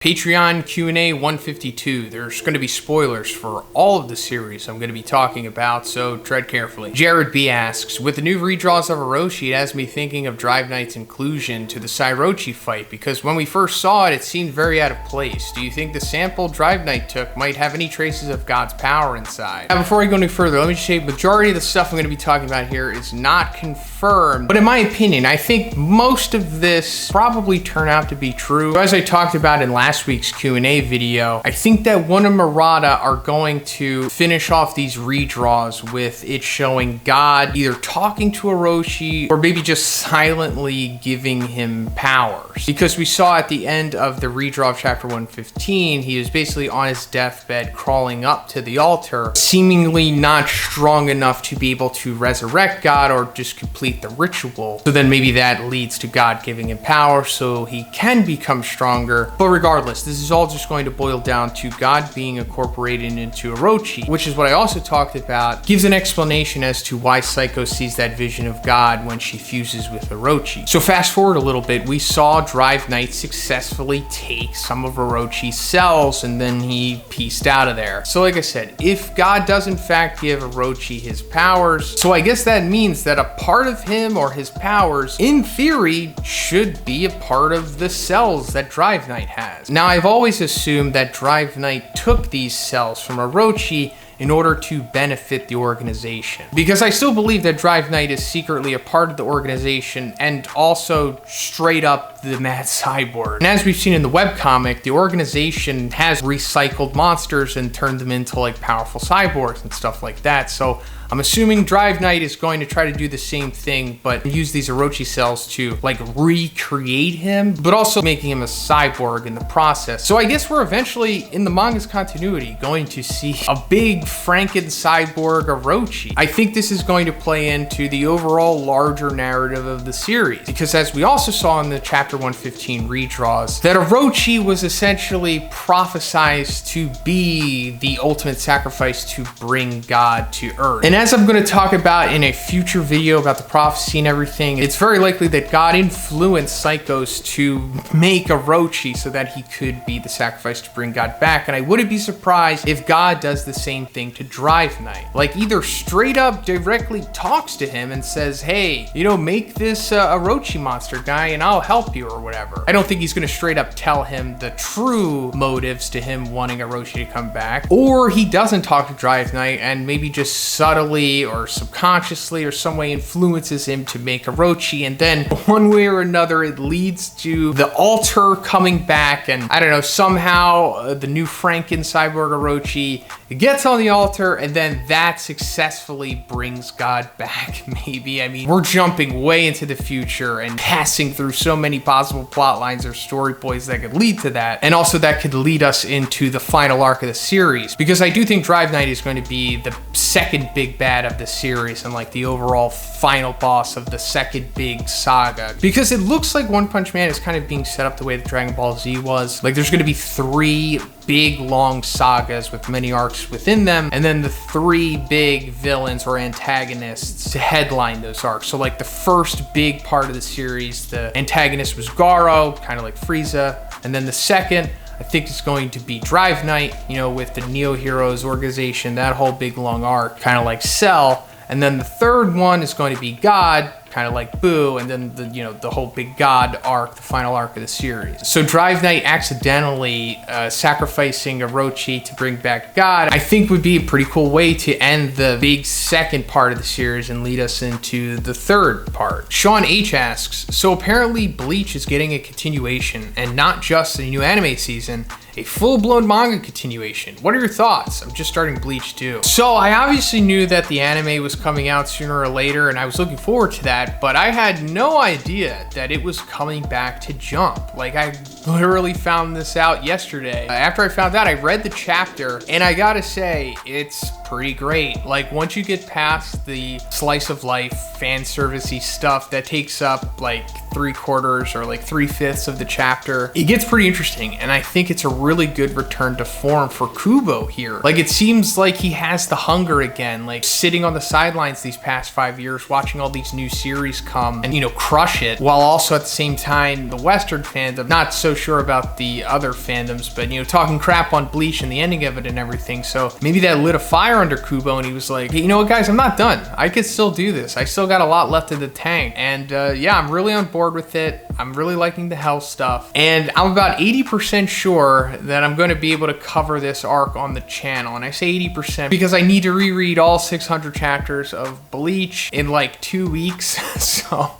Patreon Q&A 152. There's going to be spoilers for all of the series I'm going to be talking about, so tread carefully. Jared B asks, with the new redraws of Orochi, it has me thinking of Drive Knight's inclusion to the Orochi fight, because when we first saw it, it seemed very out of place. Do you think the sample Drive Knight took might have any traces of God's power inside? Now, before I go any further, let me just say, majority of the stuff I'm going to be talking about here is not confirmed, but in my opinion, I think most of this probably turn out to be true. So as I talked about in last week's Q&A video, I think that One and Murata are going to finish off these redraws with it showing God either talking to Orochi or maybe just silently giving him powers. Because we saw at the end of the redraw of chapter 115, he was basically on his deathbed crawling up to the altar, seemingly not strong enough to be able to resurrect God or just complete the ritual. So then maybe that leads to God giving him power so he can become stronger. But regardless, this is all just going to boil down to God being incorporated into Orochi, which is what I also talked about, gives an explanation as to why Psycho sees that vision of God when she fuses with Orochi. So fast forward a little bit, we saw Drive Knight successfully take some of Orochi's cells and then he pieced out of there. So like I said, if God does in fact give Orochi his powers, so I guess that means that a part of him or his powers, in theory, should be a part of the cells that Drive Knight has. Now, I've always assumed that Drive Knight took these cells from Orochi in order to benefit the organization. Because I still believe that Drive Knight is secretly a part of the organization and also straight up the mad cyborg. And as we've seen in the webcomic, the organization has recycled monsters and turned them into like powerful cyborgs and stuff like that. So I'm assuming Drive Knight is going to try to do the same thing, but use these Orochi cells to like recreate him, but also making him a cyborg in the process. So I guess we're eventually, in the manga's continuity, going to see a big Franken-cyborg Orochi. I think this is going to play into the overall larger narrative of the series, because as we also saw in the chapter 115 redraws, that Orochi was essentially prophesized to be the ultimate sacrifice to bring God to Earth. And as I'm going to talk about in a future video about the prophecy and everything, it's very likely that God influenced Psychos to make Orochi so that he could be the sacrifice to bring God back. And I wouldn't be surprised if God does the same thing to Drive Knight. Like either straight up directly talks to him and says, hey, you know, make this Orochi monster guy and I'll help you or whatever. I don't think he's going to straight up tell him the true motives to him wanting Orochi to come back. Or he doesn't talk to Drive Knight and maybe just subtly or subconsciously or some way influences him to make Orochi, and then one way or another it leads to the altar coming back, and I don't know, somehow the new Franken cyborg Orochi gets on the altar and then that successfully brings God back. Maybe, I mean, we're jumping way into the future and passing through so many possible plot lines or story points that could lead to that, and also that could lead us into the final arc of the series, because I do think Drive Knight is going to be the second big bad of the series and like the overall final boss of the second big saga, because it looks like One Punch Man is kind of being set up the way that Dragon Ball Z was. Like there's going to be 3 big long sagas with many arcs within them, and then the 3 big villains or antagonists to headline those arcs. So like the first big part of the series, the antagonist was Garo, kind of like Frieza, and then the second, I think it's going to be Drive Knight, you know, with the Neo Heroes organization, that whole big long arc, kind of like Cell. And then the third one is going to be God, kind of like Boo, and then the whole big God arc, the final arc of the series. So Drive Knight accidentally sacrificing Orochi to bring back God, I think would be a pretty cool way to end the big second part of the series and lead us into the third part. Sean H asks, so apparently Bleach is getting a continuation, and not just a new anime season, a full-blown manga continuation. What are your thoughts? I'm just starting Bleach too. So I obviously knew that the anime was coming out sooner or later, and I was looking forward to that, but I had no idea that it was coming back to Jump. Like, I literally found this out yesterday. After I found out, I read the chapter, and I gotta say, it's pretty great. Like, once you get past the slice of life fan servicey stuff that takes up like 3/4 or like 3/5 of the chapter, it gets pretty interesting, and I think it's a really good return to form for Kubo here. Like, it seems like he has the hunger again, like sitting on the sidelines these past 5 years, watching all these new series come and, you know, crush it, while also at the same time the Western fandom not so sure about the other fandoms, but you know, talking crap on Bleach and the ending of it and everything. So maybe that lit a fire under Kubo and he was like, hey, you know what guys, I'm not done. I could still do this. I still got a lot left in the tank. And yeah, I'm really on board with it. I'm really liking the Hell stuff. And I'm about 80% sure that I'm going to be able to cover this arc on the channel. And I say 80% because I need to reread all 600 chapters of Bleach in like 2 weeks. So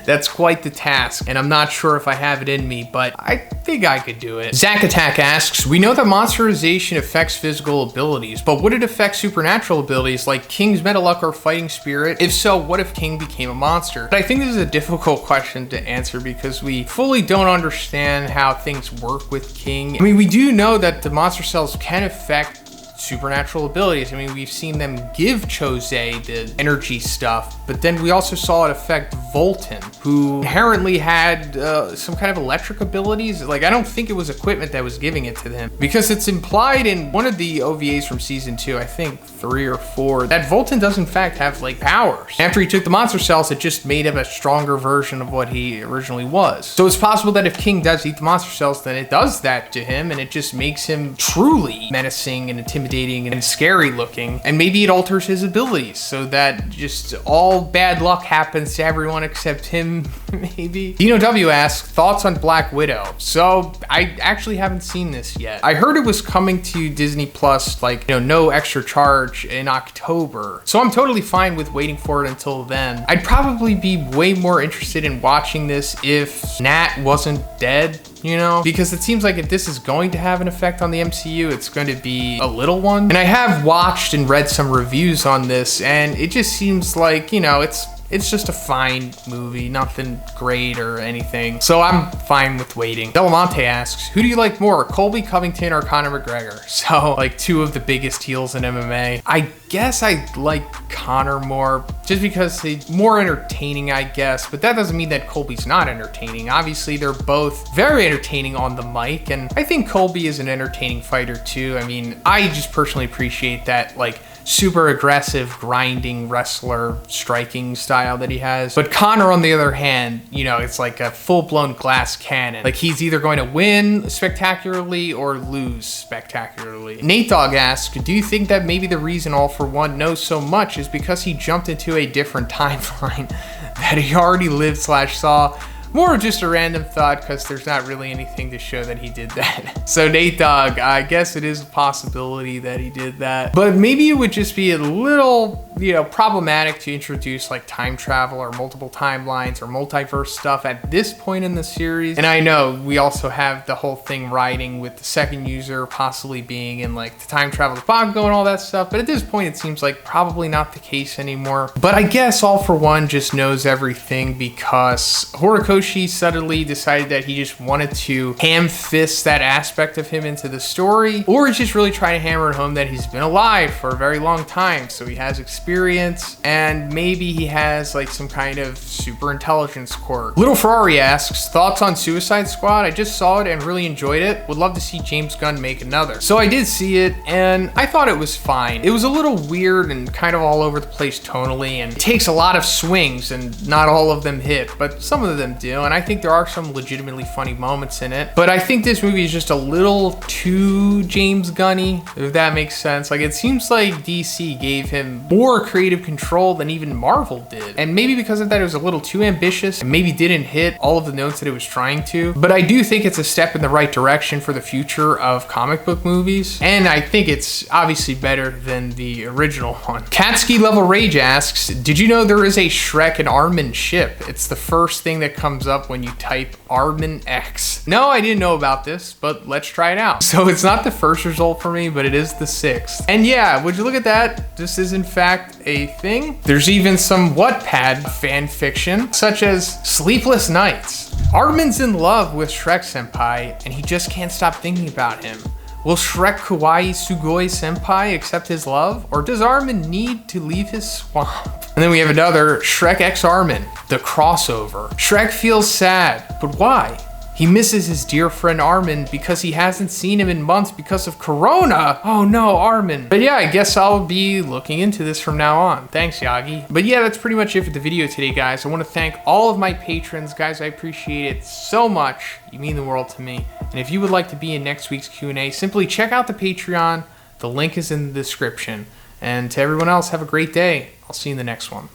that's quite the task, and I'm not sure if I have it in me, but I think I could do it. Zackattack asks, we know that monsterization affects physical abilities, but would it affect supernatural abilities like King's Metalluck or Fighting Spirit? If so, what if King became a monster? But I think this is a difficult question to answer because we fully don't understand how things work with King. I mean, we do know that the monster cells can affect supernatural abilities. I mean, we've seen them give Chose the energy stuff, but then we also saw it affect Volton, who inherently had some kind of electric abilities. Like, I don't think it was equipment that was giving it to him, because it's implied in one of the OVAs from season 2, I think 3 or 4, that Volton does in fact have like powers. After he took the monster cells, it just made him a stronger version of what he originally was. So it's possible that if King does eat the monster cells, then it does that to him, and it just makes him truly menacing and intimidating and scary looking, and maybe it alters his abilities so that just all bad luck happens to everyone except him, maybe. Dino W asks, thoughts on Black Widow? So I actually haven't seen this yet. I heard it was coming to Disney Plus, like, you know, no extra charge in October. So I'm totally fine with waiting for it until then. I'd probably be way more interested in watching this if Nat wasn't dead, you know, because it seems like if this is going to have an effect on the MCU, it's going to be a little one. And I have watched and read some reviews on this, and it just seems like, you know, it's just a fine movie, nothing great or anything. So I'm fine with waiting. Delamante asks, who do you like more, Colby Covington or Conor McGregor? So like 2 of the biggest heels in MMA. I guess I like Conor more just because he's more entertaining, I guess, but that doesn't mean that Colby's not entertaining. Obviously, they're both very entertaining on the mic, and I think Colby is an entertaining fighter too. I mean, I just personally appreciate that, like, super aggressive, grinding wrestler striking style that he has. But Conor, on the other hand, you know, it's like a full-blown glass cannon. Like, he's either going to win spectacularly or lose spectacularly. Natedawg asks, do you think that maybe the reason All For One knows so much is because he jumped into a different timeline that he already lived/saw? More just a random thought, because there's not really anything to show that he did that. So Natedawg, I guess it is a possibility that he did that. But maybe it would just be a little, you know, problematic to introduce like time travel or multiple timelines or multiverse stuff at this point in the series. And I know we also have the whole thing riding with the second user possibly being in like the time travel Bakugo and all that stuff. But at this point, it seems like probably not the case anymore. But I guess All For One just knows everything because Horikoshi suddenly decided that he just wanted to ham-fist that aspect of him into the story, or he's just really trying to hammer it home that he's been alive for a very long time, so he has experience, and maybe he has like some kind of super intelligence quirk. Little Ferrari asks, thoughts on Suicide Squad? I just saw it and really enjoyed it. Would love to see James Gunn make another. So I did see it, and I thought it was fine. It was a little weird and kind of all over the place tonally, and it takes a lot of swings, and not all of them hit, but some of them do. And I think there are some legitimately funny moments in it. But I think this movie is just a little too James Gunny, if that makes sense. Like, it seems like DC gave him more creative control than even Marvel did. And maybe because of that, it was a little too ambitious and maybe didn't hit all of the notes that it was trying to. But I do think it's a step in the right direction for the future of comic book movies. And I think it's obviously better than the original one. Katsuki Level Rage asks, did you know there is a Shrek and Armin ship? It's the first thing that comes up when you type Armin X. No, I didn't know about this, but let's try it out. So it's not the first result for me, but it is the 6th. And yeah, would you look at that? This is in fact a thing. There's even some Wattpad fan fiction, such as Sleepless Nights. Armin's in love with Shrek Senpai, and he just can't stop thinking about him. Will Shrek Kawaii Sugoi Senpai accept his love? Or does Armin need to leave his swamp? And then we have another Shrek X Armin, the crossover. Shrek feels sad, but why? He misses his dear friend Armin because he hasn't seen him in months because of Corona. Oh no, Armin. But yeah, I guess I'll be looking into this from now on. Thanks, Yagi. But yeah, that's pretty much it for the video today, guys. I want to thank all of my patrons. Guys, I appreciate it so much. You mean the world to me. And if you would like to be in next week's Q&A, simply check out the Patreon. The link is in the description. And to everyone else, have a great day. I'll see you in the next one.